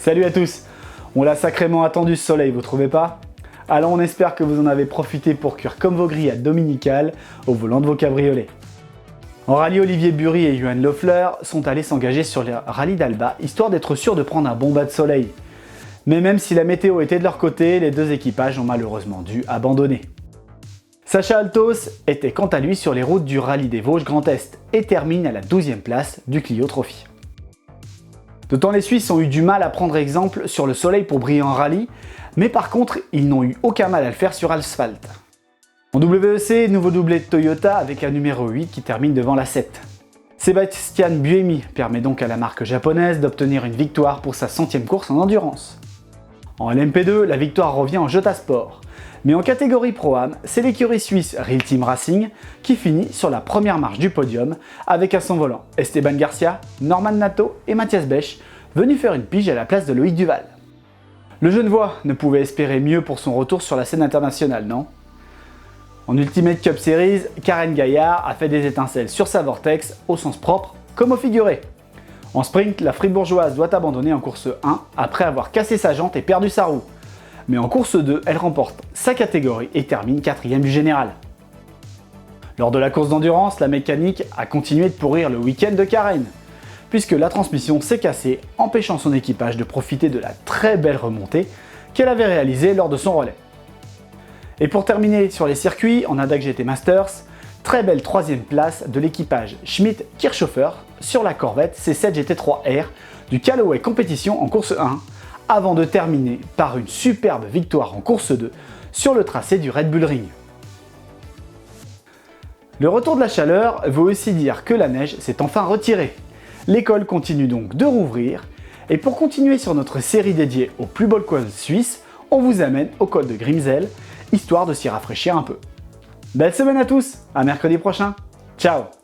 Salut à tous. On l'a sacrément attendu ce soleil, vous trouvez pas? Alors on espère que vous en avez profité pour cuire comme vos grillades dominicales au volant de vos cabriolets. En rallye, Olivier Bury et Johan Loeffler sont allés s'engager sur le rallye d'Alba, histoire d'être sûrs de prendre un bon bas de soleil. Mais même si la météo était de leur côté, les deux équipages ont malheureusement dû abandonner. Sacha Altos était quant à lui sur les routes du rallye des Vosges Grand Est et termine à la 12e place du Clio Trophy. D'autant les Suisses ont eu du mal à prendre exemple sur le soleil pour briller en rallye, mais par contre ils n'ont eu aucun mal à le faire sur asphalte. En WEC, nouveau doublé de Toyota avec la numéro 8 qui termine devant la 7. Sébastien Buemi permet donc à la marque japonaise d'obtenir une victoire pour sa 100e course en endurance. En LMP2, la victoire revient en Jota Sport. Mais en catégorie Pro-Am, c'est l'écurie suisse Real Team Racing qui finit sur la première marche du podium avec à son volant Esteban Garcia, Norman Nato et Mathias Bech venus faire une pige à la place de Loïc Duval. Le Genevois ne pouvait espérer mieux pour son retour sur la scène internationale, non? En Ultimate Cup Series, Karen Gaillard a fait des étincelles sur sa Vortex au sens propre comme au figuré. En sprint, la fribourgeoise doit abandonner en course 1 après avoir cassé sa jante et perdu sa roue. Mais en course 2, elle remporte sa catégorie et termine 4e du général. Lors de la course d'endurance, la mécanique a continué de pourrir le week-end de Karen, puisque la transmission s'est cassée, empêchant son équipage de profiter de la très belle remontée qu'elle avait réalisée lors de son relais. Et pour terminer sur les circuits, en ADAC GT Masters, très belle 3e place de l'équipage Schmidt-Kirchhofer sur la Corvette C7 GT3R du Callaway Competition en course 1, avant de terminer par une superbe victoire en course 2 sur le tracé du Red Bull Ring. Le retour de la chaleur veut aussi dire que la neige s'est enfin retirée. L'école continue donc de rouvrir, et pour continuer sur notre série dédiée aux plus beaux cols suisses, on vous amène au col de Grimsel, histoire de s'y rafraîchir un peu. Belle semaine à tous, à mercredi prochain, ciao!